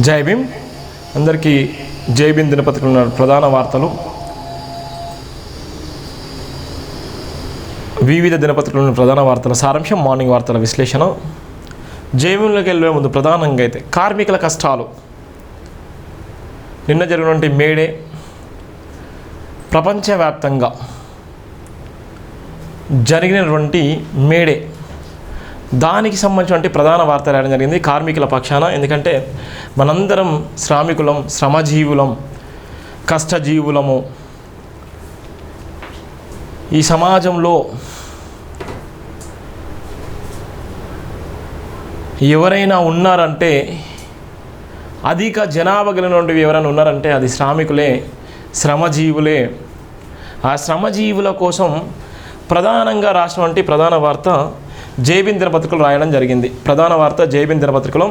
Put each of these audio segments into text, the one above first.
జై భీమ్. అందరికీ జై భీమ్ దినపత్రికలో ప్రధాన వార్తలు. వివిధ దినపత్రికలోని ప్రధాన వార్తల సారాంశం, మార్నింగ్ వార్తల విశ్లేషణ. జై భీమ్లోకి వెళ్ళే ముందు ప్రధానంగా అయితే కార్మికుల కష్టాలు. నిన్న జరిగినటువంటి మేడే ప్రపంచవ్యాప్తంగా జరిగినటువంటి మేడే దానికి సంబంధించిన ప్రధాన వార్త రాయడం జరిగింది కార్మికుల పక్షాన. ఎందుకంటే మనందరం శ్రామికులం, శ్రమజీవులం, కష్టజీవులము. ఈ సమాజంలో ఎవరైనా ఉన్నారంటే, అధిక జనాభా కలిగినటువంటి ఎవరైనా ఉన్నారంటే అది శ్రామికులే, శ్రమజీవులే. ఆ శ్రమజీవుల కోసం ప్రధానంగా రాసినటువంటి ప్రధాన వార్త జై భీమ్ దినపత్రికలు రాయడం జరిగింది. ప్రధాన వార్త జై భీమ్ దినపత్రికలో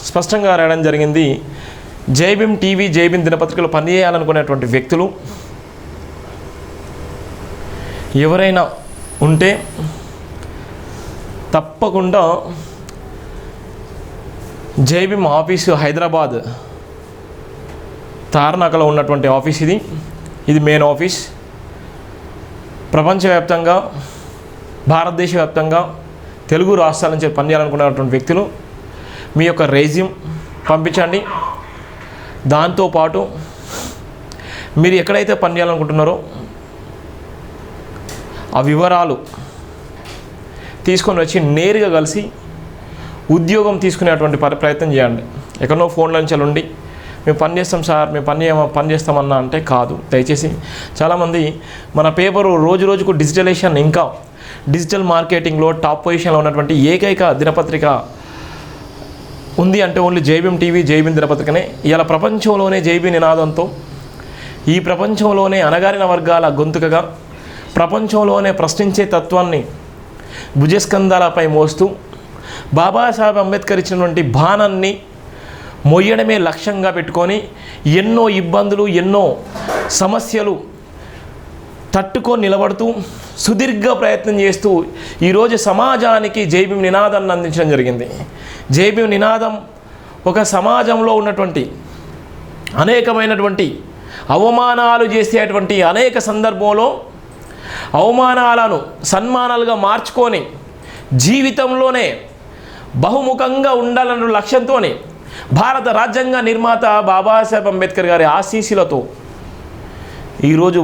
స్పష్టంగా రాయడం జరిగింది. జై భీమ్ టీవీ, జై భీమ్ దినపత్రికలు పనిచేయాలనుకునేటువంటి వ్యక్తులు ఎవరైనా ఉంటే తప్పకుండా జై భీమ్ ఆఫీసు హైదరాబాద్ తార్నాకలో ఉన్నటువంటి ఆఫీస్ ఇది మెయిన్ ఆఫీస్. ప్రపంచవ్యాప్తంగా, భారతదేశ వ్యాప్తంగా, తెలుగు రాష్ట్రాల నుంచి పనిచేయాలనుకున్నటువంటి వ్యక్తులు మీ యొక్క రెజ్యూమ్ పంపించండి. దాంతోపాటు మీరు ఎక్కడైతే పనిచేయాలనుకుంటున్నారో ఆ వివరాలు తీసుకొని వచ్చి నేరుగా కలిసి ఉద్యోగం తీసుకునేటువంటి ప్రయత్నం చేయండి. ఎక్కడో ఫోన్ల నుంచి ఉండి మేము పని చేస్తాం సార్, మేము పని చేస్తామన్నా అంటే కాదు. దయచేసి చాలామంది మన పేపరు రోజు రోజుకు డిజిటలైజేషన్, ఇంకా డిజిటల్ మార్కెటింగ్లో టాప్ పొజిషన్లో ఉన్నటువంటి ఏకైక దినపత్రిక ఉంది అంటే ఓన్లీ జై భీమ్ టీవీ, జై భీమ్ దినపత్రికనే. ఇవాళ ప్రపంచంలోనే జై భీమ్ నినాదంతో, ఈ ప్రపంచంలోనే అణగారిన వర్గాల గొంతుకగా, ప్రపంచంలోనే ప్రశ్నించే తత్వాన్ని భుజస్కంధాలపై మోస్తూ బాబాసాహెబ్ అంబేద్కర్ ఇచ్చినటువంటి బాణాన్ని మొయ్యడమే లక్ష్యంగా పెట్టుకొని ఎన్నో ఇబ్బందులు, ఎన్నో సమస్యలు తట్టుకొని నిలబడుతూ సుదీర్ఘ ప్రయత్నం చేస్తూ ఈరోజు సమాజానికి జై భీమ్ నినాదాన్ని అందించడం జరిగింది. జై భీమ్ నినాదం ఒక సమాజంలో ఉన్నటువంటి అనేకమైనటువంటి అవమానాలు చేసేటువంటి అనేక సందర్భంలో అవమానాలను సన్మానాలుగా మార్చుకొని జీవితంలోనే బహుముఖంగా ఉండాలన్న లక్ష్యంతో భారత రాజ్యాంగ నిర్మాత బాబాసాహెబ్ అంబేద్కర్ గారి ఆశీస్సులతో ఈరోజు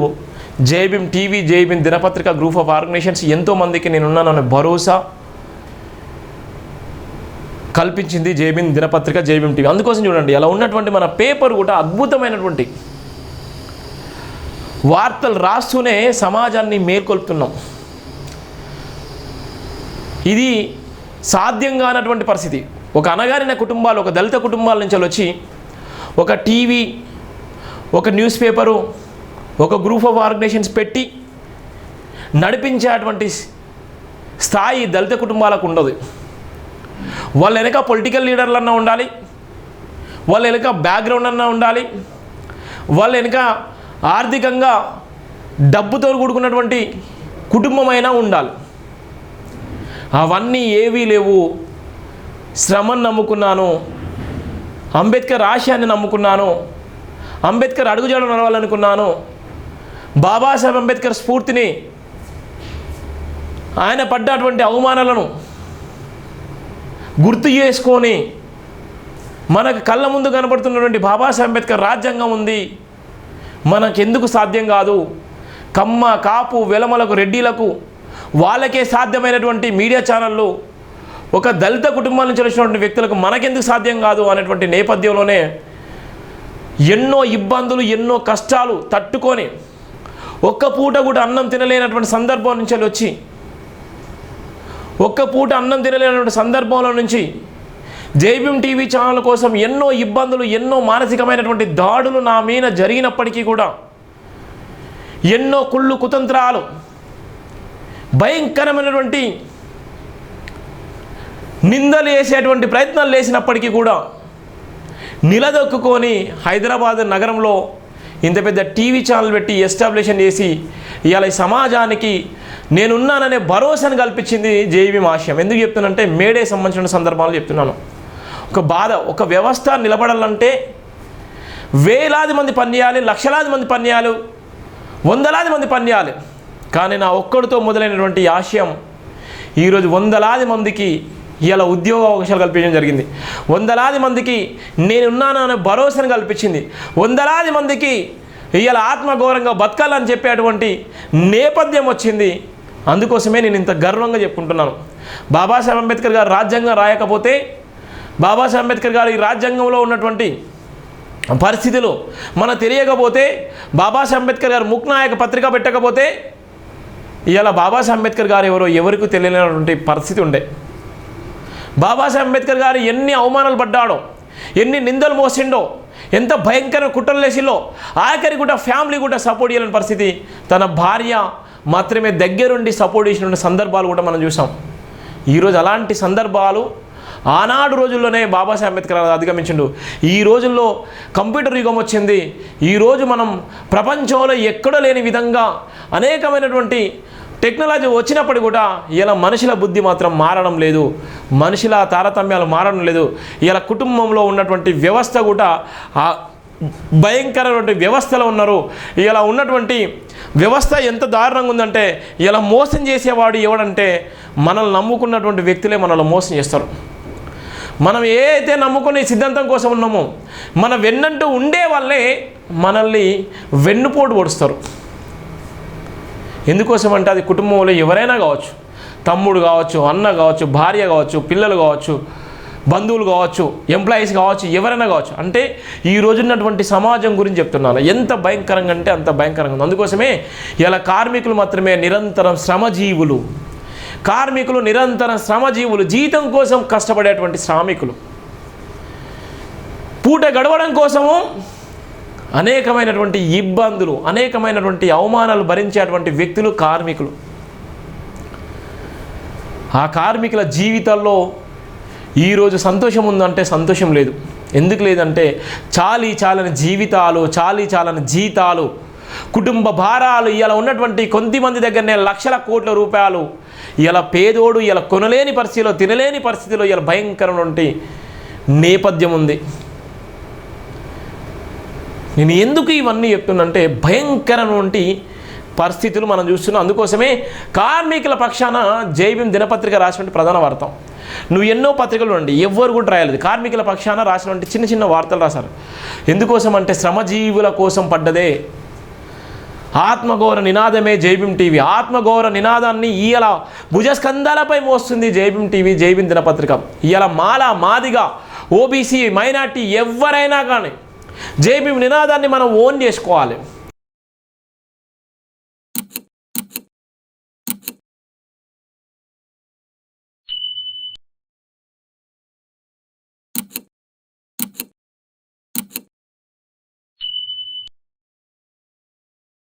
జై భీమ్ టీవీ, జై భీమ్ దినపత్రిక గ్రూప్ ఆఫ్ ఆర్గనైజేషన్స్ ఎంతోమందికి నేనున్నాననే భరోసా కల్పించింది జై భీమ్ దినపత్రిక, జై భీమ్ టీవీ. అందుకోసం చూడండి, అలా ఉన్నటువంటి మన పేపర్ కూడా అద్భుతమైనటువంటి వార్తలు రాస్తూనే సమాజాన్ని మేల్కొల్పుతున్నాం. ఇది సాధ్యం కానటువంటి పరిస్థితి. ఒక అణగారిన కుటుంబాలు, ఒక దళిత కుటుంబాల నుంచి వచ్చి ఒక టీవీ, ఒక న్యూస్ పేపరు, ఒక గ్రూప్ ఆఫ్ ఆర్గనైజేషన్స్ పెట్టి నడిపించేటువంటి స్థాయి దళిత కుటుంబాలకు ఉండదు. వాళ్ళ వెనక పొలిటికల్ లీడర్లు అన్నా ఉండాలి, వాళ్ళ వెనక బ్యాక్గ్రౌండ్ అన్నా ఉండాలి, వాళ్ళ వెనక ఆర్థికంగా డబ్బుతో కూడుకున్నటువంటి కుటుంబమైనా ఉండాలి. అవన్నీ ఏవీ లేవు. శ్రమను నమ్ముకున్నాను, అంబేద్కర్ ఆశయాన్ని నమ్ముకున్నాను, అంబేద్కర్ అడుగుజాడలు నడవాలనుకున్నాను, బాబాసాహెబ్ అంబేద్కర్ స్ఫూర్తిని, ఆయన పడ్డటువంటి అవమానాలను గుర్తు చేసుకొని మనకు కళ్ళ ముందు కనబడుతున్నటువంటి బాబాసాహెబ్ అంబేద్కర్ రాజ్యాంగం ఉంది, మనకెందుకు సాధ్యం కాదు? కమ్మ, కాపు, వెలమలకు, రెడ్డిలకు వాళ్ళకే సాధ్యమైనటువంటి మీడియా ఛానళ్ళు ఒక దళిత కుటుంబాల నుంచి వచ్చినటువంటి వ్యక్తులకు మనకెందుకు సాధ్యం కాదు అనేటువంటి నేపథ్యంలోనే ఎన్నో ఇబ్బందులు, ఎన్నో కష్టాలు తట్టుకొని ఒక్క పూట కూడా అన్నం తినలేనటువంటి సందర్భం నుంచి వచ్చి, ఒక్క పూట అన్నం తినలేనటువంటి సందర్భంలో నుంచి జై భీమ్ టీవీ ఛానల్ కోసం ఎన్నో ఇబ్బందులు, ఎన్నో మానసికమైనటువంటి దాడులు నా మీద జరిగినప్పటికీ కూడా, ఎన్నో కుళ్ళు కుతంత్రాలు, భయంకరమైనటువంటి నిందలు వేసేటువంటి ప్రయత్నాలు చేసినప్పటికీ కూడా నిలదొక్కుకొని హైదరాబాద్ నగరంలో ఇంత పెద్ద టీవీ ఛానల్ పెట్టి ఎస్టాబ్లిషన్ చేసి ఇవాళ ఈ సమాజానికి నేనున్నాననే భరోసాను కల్పించింది జై భీమ్ ఆశయం. ఎందుకు చెప్తున్నానంటే మేడే సంబంధించిన సందర్భాలు చెప్తున్నాను. ఒక బాధ. ఒక వ్యవస్థ నిలబడాలంటే వేలాది మంది పనిచేయాలి, లక్షలాది మంది పనిచేయాలి, వందలాది మంది పనిచేయాలి. కానీ నా ఒక్కడితో మొదలైనటువంటి ఆశయం ఈరోజు వందలాది మందికి ఇలా ఉద్యోగ అవకాశాలు కల్పించడం జరిగింది. వందలాది మందికి నేనున్నాననే భరోసాను కల్పించింది. వందలాది మందికి ఇలా ఆత్మగౌరవంగా బతకాలని చెప్పేటువంటి నేపథ్యం వచ్చింది. అందుకోసమే నేను ఇంత గర్వంగా చెప్పుకుంటున్నాను. బాబాసాహెబ్ అంబేద్కర్ గారు రాజ్యాంగం రాయకపోతే, బాబాసాహెబ్ అంబేద్కర్ గారు ఈ రాజ్యాంగంలో ఉన్నటువంటి పరిస్థితులు మనకు తెలియకపోతే, బాబాసాహెబ్ అంబేద్కర్ గారు ముక్నాయక పత్రిక పెట్టకపోతే ఇలా బాబాసాహెబ్ అంబేద్కర్ గారు ఎవరికి తెలియనటువంటి పరిస్థితి ఉండే. బాబాసాహెబ్ అంబేద్కర్ గారు ఎన్ని అవమానాలు పడ్డాడో, ఎన్ని నిందలు మోసిండో, ఎంత భయంకర కుట్రలు వేసిండో, ఆఖరి కూడా ఫ్యామిలీ కూడా సపోర్ట్ చేయాలని పరిస్థితి, తన భార్య మాత్రమే దగ్గరుండి సపోర్ట్ చేసినటువంటి సందర్భాలు కూడా మనం చూసాం. ఈరోజు అలాంటి సందర్భాలు ఆనాడు రోజుల్లోనే బాబాసాహెబ్ అంబేద్కర్ అధిగమించిండు. ఈ రోజుల్లో కంప్యూటర్ యుగం వచ్చింది. ఈరోజు మనం ప్రపంచంలో ఎక్కడో లేని విధంగా అనేకమైనటువంటి టెక్నాలజీ వచ్చినప్పుడు కూడా ఇలా మనుషుల బుద్ధి మాత్రం మారడం లేదు, మనుషుల తారతమ్యాలు మారడం లేదు. ఇలా కుటుంబంలో ఉన్నటువంటి వ్యవస్థ కూడా భయంకరమైన వ్యవస్థలో ఉన్నారు. ఇలా ఉన్నటువంటి వ్యవస్థ ఎంత దారుణంగా ఉందంటే, ఇలా మోసం చేసేవాడు ఎవడంటే మనల్ని నమ్ముకున్నటువంటి వ్యక్తులే మనల్ని మోసం చేస్తారు. మనం ఏదైతే నమ్ముకునే సిద్ధాంతం కోసం ఉన్నామో, మన వెన్నంటూ ఉండే వాళ్ళే మనల్ని వెన్నుపోటు పొడుస్తారు. ఎందుకోసం అంటే అది కుటుంబంలో ఎవరైనా కావచ్చు, తమ్ముడు కావచ్చు, అన్న కావచ్చు, భార్య కావచ్చు, పిల్లలు కావచ్చు, బంధువులు కావచ్చు, ఎంప్లాయీస్ కావచ్చు, ఎవరైనా కావచ్చు. అంటే ఈ రోజున్నటువంటి సమాజం గురించి చెప్తున్నాను. ఎంత భయంకరంగా అంటే అంత భయంకరంగా ఉంది. అందుకోసమే ఇలా కార్మికులు మాత్రమే నిరంతరం శ్రమజీవులు, కార్మికులు నిరంతరం శ్రమజీవులు, జీతం కోసం కష్టపడేటువంటి శ్రామికులు, పూట గడవడం కోసము అనేకమైనటువంటి ఇబ్బందులు, అనేకమైనటువంటి అవమానాలు భరించేటువంటి వ్యక్తులు కార్మికులు. ఆ కార్మికుల జీవితాల్లో ఈరోజు సంతోషం ఉందంటే సంతోషం లేదు. ఎందుకు లేదంటే చాలని జీవితాలు, చాలని జీతాలు, కుటుంబ భారాలు, ఇలా ఉన్నటువంటి కొంతమంది దగ్గరనే లక్షల కోట్ల రూపాయలు, ఇలా పేదోడు ఇలా కొనలేని పరిస్థితిలో, తినలేని పరిస్థితిలో ఇలా భయంకరమైనటువంటి నేపథ్యం ఉంది. నేను ఎందుకు ఇవన్నీ చెప్తున్నంటే భయంకరమైనటువంటి పరిస్థితులు మనం చూస్తున్నాం. అందుకోసమే కార్మికుల పక్షాన జైభీం దినపత్రిక రాసినటువంటి ప్రధాన వార్త. నువ్వు ఎన్నో పత్రికలు ఉండి ఎవ్వరు కూడా రాయలేదు, కార్మికుల పక్షాన రాసినటువంటి చిన్న చిన్న వార్తలు రాశారు. ఎందుకోసం అంటే శ్రమజీవుల కోసం పడ్డదే ఆత్మగౌరవ నినాదమే జైభీం టీవీ. ఆత్మగౌరవ నినాదాన్ని ఇలా భుజస్కంధాలపై మోస్తుంది జైభీం టీవీ, జైభీం దినపత్రిక. ఇలా మాదిగా, ఓబీసీ, మైనార్టీ ఎవరైనా కానీ జైభీం నినాదాన్ని మనం ఓన్ చేసుకోవాలి.